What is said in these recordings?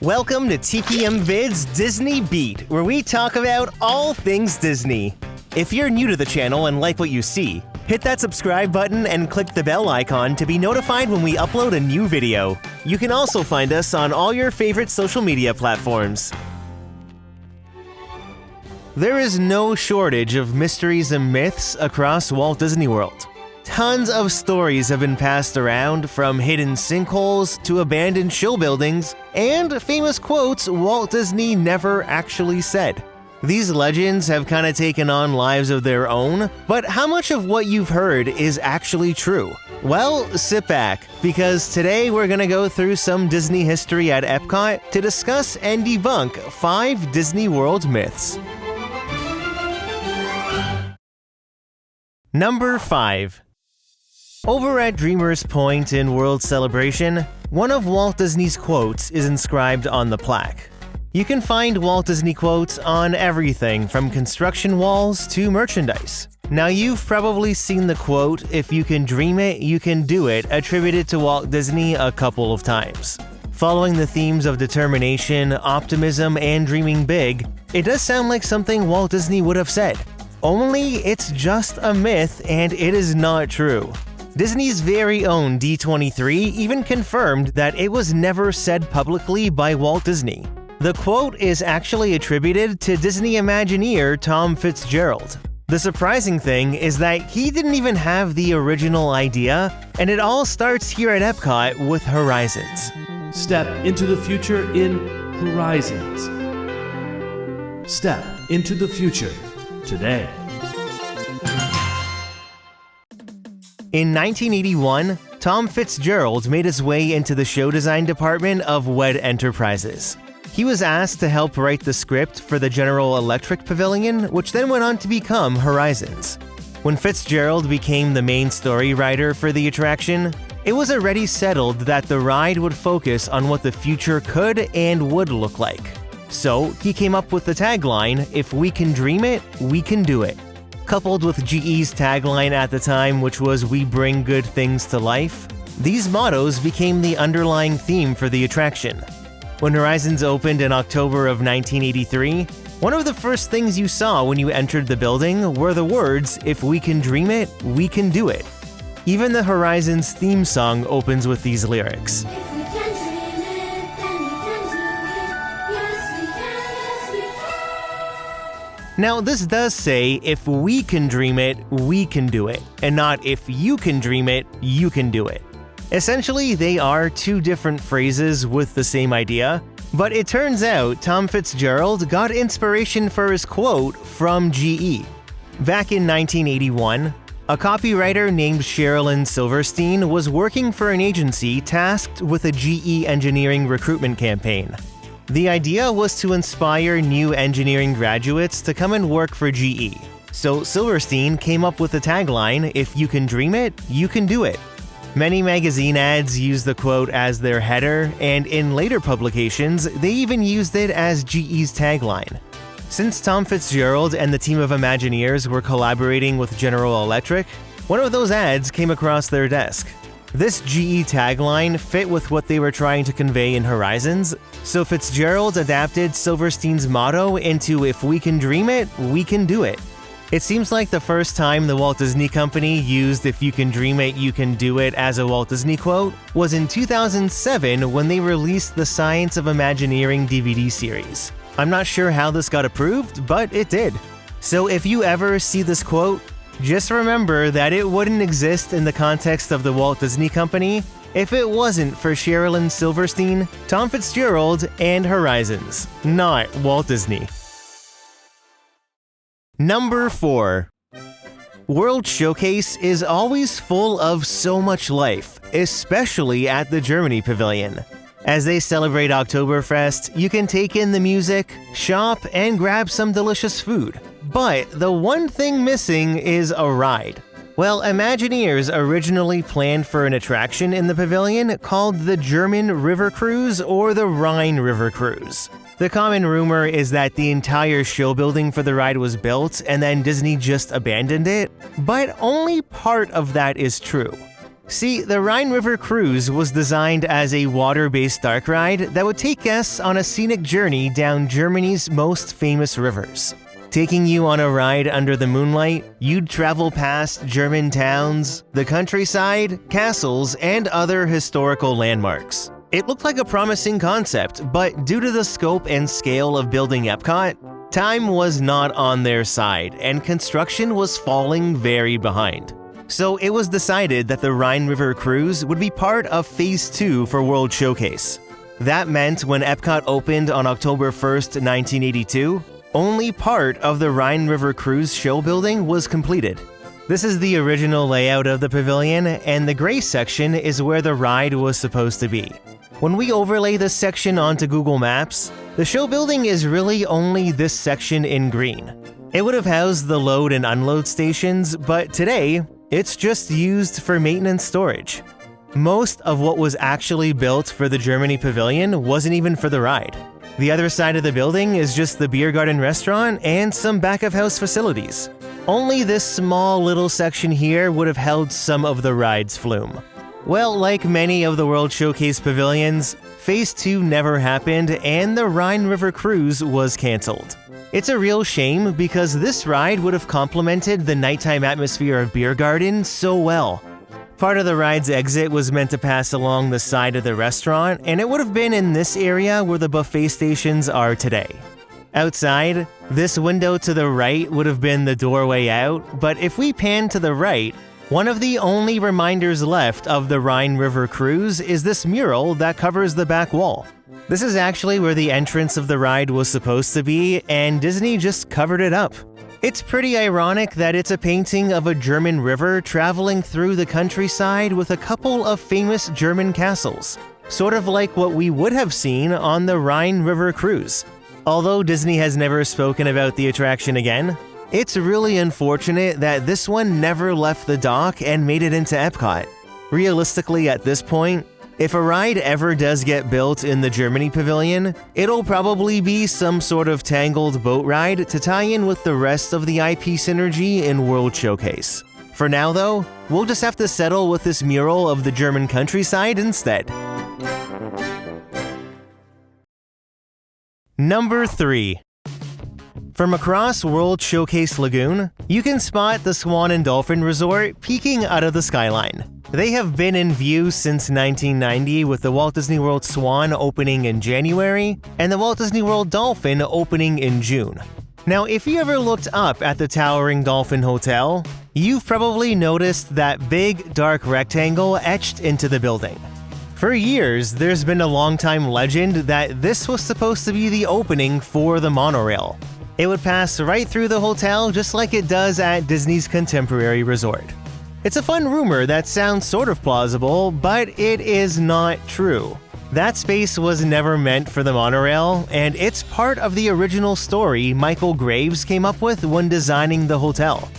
Welcome to TPM Vid's Disney Beat, where we talk about all things Disney. If you're new to the channel and like what you see, hit that subscribe button and click the bell icon to be notified when we upload a new video. You can also find us on all your favorite social media platforms. There is no shortage of mysteries and myths across Walt Disney World. Tons of stories have been passed around, from hidden sinkholes to abandoned show buildings, and famous quotes Walt Disney never actually said. These legends have kind of taken on lives of their own, but how much of what you've heard is actually true? Well, sit back, because today we're going to go through some Disney history at Epcot to discuss and debunk 5 Disney World myths. Number 5. Over at Dreamer's Point in World Celebration, one of Walt Disney's quotes is inscribed on the plaque. You can find Walt Disney quotes on everything from construction walls to merchandise. Now, you've probably seen the quote, "If you can dream it, you can do it," attributed to Walt Disney a couple of times. Following the themes of determination, optimism, and dreaming big, it does sound like something Walt Disney would have said. Only it's just a myth and it is not true. Disney's very own D23 even confirmed that it was never said publicly by Walt Disney. The quote is actually attributed to Disney Imagineer Tom Fitzgerald. The surprising thing is that he didn't even have the original idea, and it all starts here at Epcot with Horizons. Step into the future in Horizons. Step into the future today. In 1981, Tom Fitzgerald made his way into the show design department of WED Enterprises. He was asked to help write the script for the General Electric Pavilion, which then went on to become Horizons. When Fitzgerald became the main story writer for the attraction, it was already settled that the ride would focus on what the future could and would look like. So he came up with the tagline, "If we can dream it, we can do it." Coupled with GE's tagline at the time, which was "We bring good things to life," these mottos became the underlying theme for the attraction. When Horizons opened in October of 1983, one of the first things you saw when you entered the building were the words, "If we can dream it, we can do it." Even the Horizons theme song opens with these lyrics. Now, this does say, "If we can dream it, we can do it," and not "if you can dream it, you can do it." Essentially, they are two different phrases with the same idea, but it turns out Tom Fitzgerald got inspiration for his quote from GE. Back in 1981, a copywriter named Sherilyn Silverstein was working for an agency tasked with a GE engineering recruitment campaign. The idea was to inspire new engineering graduates to come and work for GE. So Silverstein came up with the tagline, "If you can dream it, you can do it." Many magazine ads used the quote as their header, and in later publications, they even used it as GE's tagline. Since Tom Fitzgerald and the team of Imagineers were collaborating with General Electric, one of those ads came across their desk. This GE tagline fit with what they were trying to convey in Horizons, so Fitzgerald adapted Silverstein's motto into "If we can dream it, we can do it." It seems like the first time the Walt Disney Company used "If you can dream it, you can do it" as a Walt Disney quote was in 2007 when they released the Science of Imagineering DVD series. I'm not sure how this got approved, but it did. So if you ever see this quote, just remember that it wouldn't exist in the context of the Walt Disney Company if it wasn't for Sherilyn Silverstein, Tom Fitzgerald, and Horizons, not Walt Disney. Number 4. World Showcase is always full of so much life, especially at the Germany Pavilion. As they celebrate Oktoberfest, you can take in the music, shop, and grab some delicious food. But the one thing missing is a ride. Well, Imagineers originally planned for an attraction in the pavilion called the German River Cruise or the Rhine River Cruise. The common rumor is that the entire show building for the ride was built and then Disney just abandoned it, but only part of that is true. See, the Rhine River Cruise was designed as a water-based dark ride that would take guests on a scenic journey down Germany's most famous rivers. Taking you on a ride under the moonlight, you'd travel past German towns, the countryside, castles, and other historical landmarks. It looked like a promising concept, but due to the scope and scale of building Epcot, time was not on their side and construction was falling very behind. So it was decided that the Rhine River Cruise would be part of Phase 2 for World Showcase. That meant when Epcot opened on October 1st, 1982, only part of the Rhine River Cruise show building was completed. This is the original layout of the pavilion, and the gray section is where the ride was supposed to be. When we overlay this section onto Google Maps, the show building is really only this section in green. It would have housed the load and unload stations, but today, it's just used for maintenance storage. Most of what was actually built for the Germany Pavilion wasn't even for the ride. The other side of the building is just the beer garden restaurant and some back-of-house facilities. Only this small little section here would have held some of the ride's flume. Well, like many of the World Showcase pavilions, Phase 2 never happened and the Rhine River Cruise was cancelled. It's a real shame because this ride would have complemented the nighttime atmosphere of Beer Garden so well. Part of the ride's exit was meant to pass along the side of the restaurant, and it would have been in this area where the buffet stations are today. Outside, this window to the right would have been the doorway out, but if we pan to the right, one of the only reminders left of the Rhine River Cruise is this mural that covers the back wall. This is actually where the entrance of the ride was supposed to be, and Disney just covered it up. It's pretty ironic that it's a painting of a German river traveling through the countryside with a couple of famous German castles, sort of like what we would have seen on the Rhine River Cruise. Although Disney has never spoken about the attraction again, it's really unfortunate that this one never left the dock and made it into Epcot. Realistically, at this point, if a ride ever does get built in the Germany Pavilion, it'll probably be some sort of tangled boat ride to tie in with the rest of the IP synergy in World Showcase. For now though, we'll just have to settle with this mural of the German countryside instead. Number 3. From across World Showcase Lagoon, you can spot the Swan and Dolphin Resort peeking out of the skyline. They have been in view since 1990 with the Walt Disney World Swan opening in January and the Walt Disney World Dolphin opening in June. Now, if you ever looked up at the towering Dolphin Hotel, you've probably noticed that big, dark rectangle etched into the building. For years, there's been a long-time legend that this was supposed to be the opening for the monorail. It would pass right through the hotel just like it does at Disney's contemporary resort. It's a fun rumor that sounds sort of plausible, but it is not true. That space was never meant for the monorail, and it's part of the original story Michael Graves came up with when designing the hotel.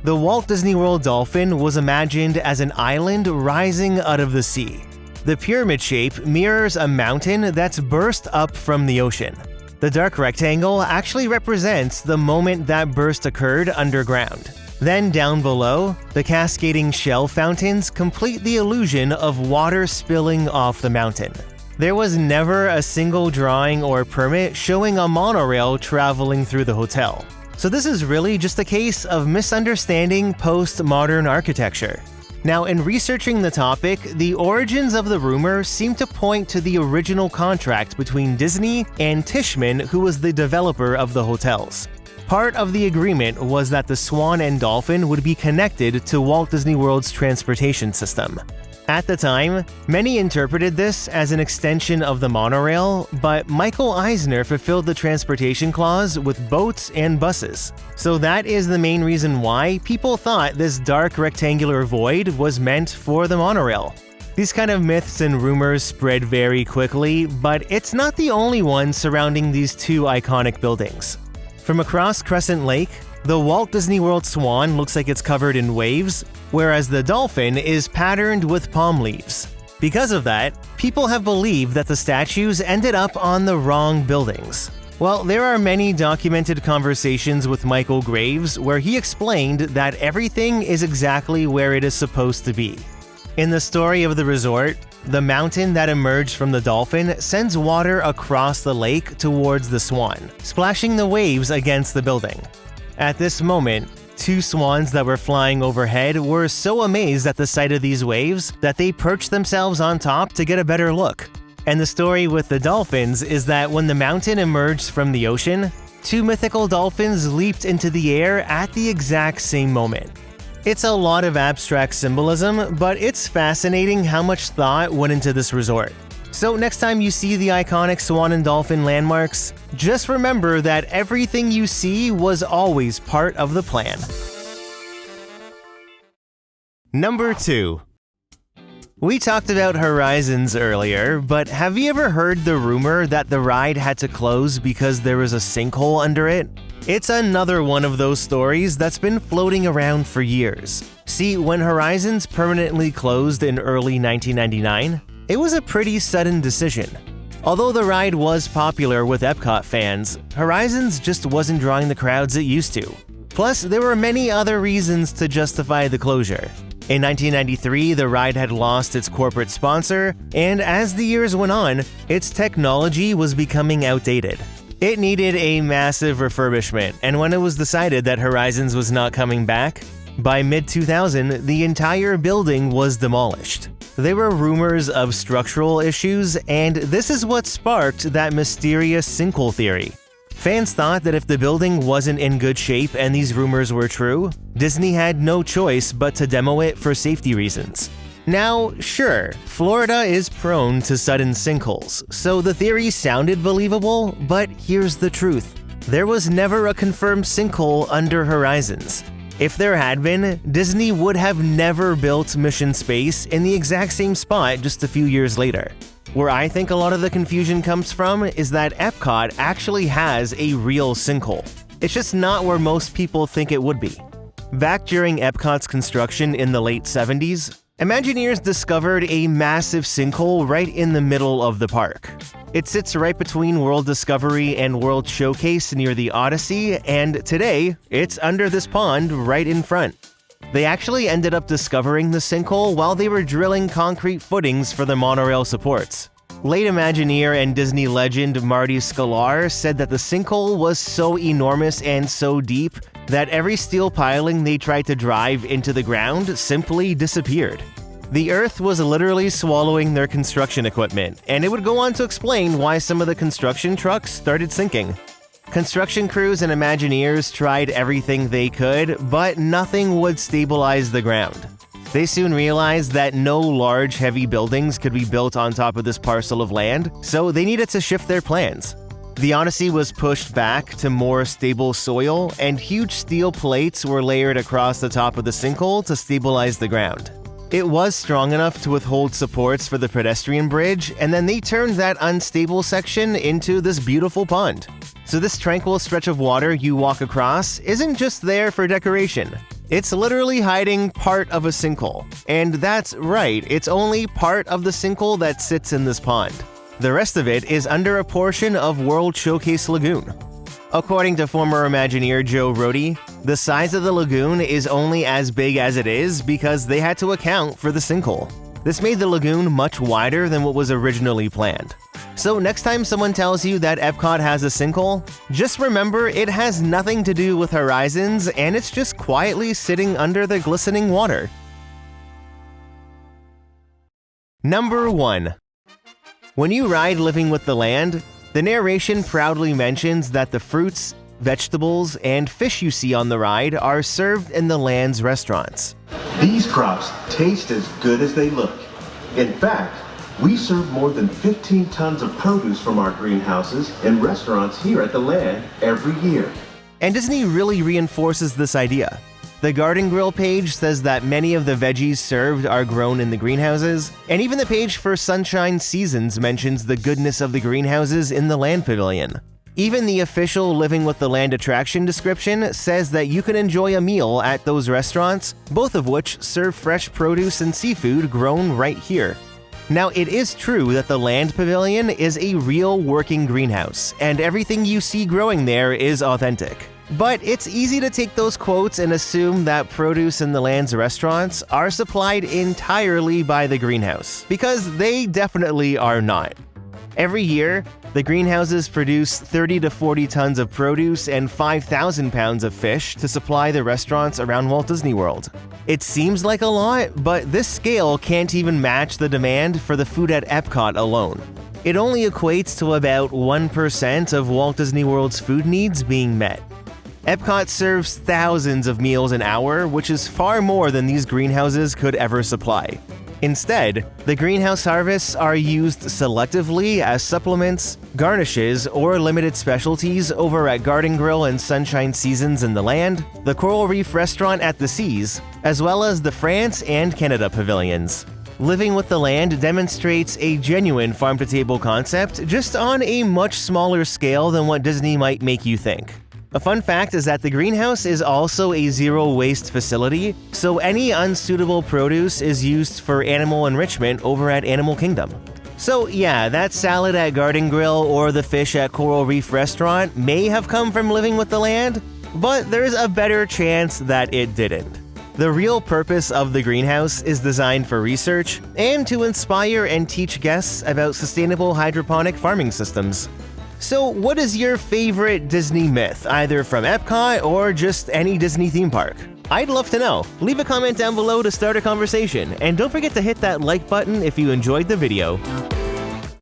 The Walt Disney World Dolphin was imagined as an island rising out of the sea. The pyramid shape mirrors a mountain that's burst up from the ocean. The dark rectangle actually represents the moment that burst occurred underground. Then down below, the cascading shell fountains complete the illusion of water spilling off the mountain. There was never a single drawing or permit showing a monorail traveling through the hotel. So this is really just a case of misunderstanding post-modern architecture. Now, in researching the topic, the origins of the rumor seem to point to the original contract between Disney and Tishman, who was the developer of the hotels. Part of the agreement was that the Swan and Dolphin would be connected to Walt Disney World's transportation system. At the time, many interpreted this as an extension of the monorail, but Michael Eisner fulfilled the transportation clause with boats and buses. So that is the main reason why people thought this dark rectangular void was meant for the monorail. These kind of myths and rumors spread very quickly, but it's not the only one surrounding these two iconic buildings. From across Crescent Lake, the Walt Disney World Swan looks like it's covered in waves, whereas the Dolphin is patterned with palm leaves. Because of that, people have believed that the statues ended up on the wrong buildings. Well, there are many documented conversations with Michael Graves where he explained that everything is exactly where it is supposed to be. In the story of the resort, the mountain that emerged from the dolphin sends water across the lake towards the swan, splashing the waves against the building. At this moment, 2 swans that were flying overhead were so amazed at the sight of these waves that they perched themselves on top to get a better look. And the story with the dolphins is that when the mountain emerged from the ocean, 2 mythical dolphins leaped into the air at the exact same moment. It's a lot of abstract symbolism, but it's fascinating how much thought went into this resort. So next time you see the iconic swan and dolphin landmarks, just remember that everything you see was always part of the plan. Number 2. We talked about Horizons earlier, but have you ever heard the rumor that the ride had to close because there was a sinkhole under it? It's another one of those stories that's been floating around for years. See, when Horizons permanently closed in early 1999, it was a pretty sudden decision. Although the ride was popular with Epcot fans, Horizons just wasn't drawing the crowds it used to. Plus, there were many other reasons to justify the closure. In 1993, the ride had lost its corporate sponsor, and as the years went on, its technology was becoming outdated. It needed a massive refurbishment, and when it was decided that Horizons was not coming back, by mid-2000, the entire building was demolished. There were rumors of structural issues, and this is what sparked that mysterious sinkhole theory. Fans thought that if the building wasn't in good shape and these rumors were true, Disney had no choice but to demo it for safety reasons. Now, sure, Florida is prone to sudden sinkholes, so the theory sounded believable, but here's the truth. There was never a confirmed sinkhole under Horizons. If there had been, Disney would have never built Mission Space in the exact same spot just a few years later. Where I think a lot of the confusion comes from is that Epcot actually has a real sinkhole. It's just not where most people think it would be. Back during Epcot's construction in the late 70s, Imagineers discovered a massive sinkhole right in the middle of the park. It sits right between World Discovery and World Showcase near the Odyssey, and today, it's under this pond right in front. They actually ended up discovering the sinkhole while they were drilling concrete footings for the monorail supports. Late Imagineer and Disney legend Marty Sklar said that the sinkhole was so enormous and so deep that every steel piling they tried to drive into the ground simply disappeared. The earth was literally swallowing their construction equipment, and it would go on to explain why some of the construction trucks started sinking. Construction crews and Imagineers tried everything they could, but nothing would stabilize the ground. They soon realized that no large, heavy buildings could be built on top of this parcel of land, so they needed to shift their plans. The Odyssey was pushed back to more stable soil, and huge steel plates were layered across the top of the sinkhole to stabilize the ground. It was strong enough to withhold supports for the pedestrian bridge, and then they turned that unstable section into this beautiful pond. So this tranquil stretch of water you walk across isn't just there for decoration. It's literally hiding part of a sinkhole. And that's right, it's only part of the sinkhole that sits in this pond. The rest of it is under a portion of World Showcase Lagoon. According to former Imagineer Joe Rohde, the size of the lagoon is only as big as it is because they had to account for the sinkhole. This made the lagoon much wider than what was originally planned. So next time someone tells you that Epcot has a sinkhole, just remember it has nothing to do with Horizons and it's just quietly sitting under the glistening water. Number 1. When you ride Living with the Land, the narration proudly mentions that the fruits, vegetables, and fish you see on the ride are served in the land's restaurants. These crops taste as good as they look. In fact, we serve more than 15 tons of produce from our greenhouses in restaurants here at the land every year. And Disney really reinforces this idea. The Garden Grill page says that many of the veggies served are grown in the greenhouses, and even the page for Sunshine Seasons mentions the goodness of the greenhouses in the Land Pavilion. Even the official Living with the Land attraction description says that you can enjoy a meal at those restaurants, both of which serve fresh produce and seafood grown right here. Now, it is true that the Land Pavilion is a real working greenhouse, and everything you see growing there is authentic. But it's easy to take those quotes and assume that produce in the land's restaurants are supplied entirely by the greenhouse, because they definitely are not. Every year, the greenhouses produce 30 to 40 tons of produce and 5,000 pounds of fish to supply the restaurants around Walt Disney World. It seems like a lot, but this scale can't even match the demand for the food at Epcot alone. It only equates to about 1% of Walt Disney World's food needs being met. Epcot serves thousands of meals an hour, which is far more than these greenhouses could ever supply. Instead, the greenhouse harvests are used selectively as supplements, garnishes, or limited specialties over at Garden Grill and Sunshine Seasons in the Land, the Coral Reef Restaurant at the Seas, as well as the France and Canada pavilions. Living with the Land demonstrates a genuine farm-to-table concept, just on a much smaller scale than what Disney might make you think. A fun fact is that the greenhouse is also a zero-waste facility, so any unsuitable produce is used for animal enrichment over at Animal Kingdom. So yeah, that salad at Garden Grill or the fish at Coral Reef Restaurant may have come from Living with the Land, but there's a better chance that it didn't. The real purpose of the greenhouse is designed for research and to inspire and teach guests about sustainable hydroponic farming systems. So what is your favorite Disney myth, either from Epcot or just any Disney theme park? I'd love to know. Leave a comment down below to start a conversation, and don't forget to hit that like button if you enjoyed the video.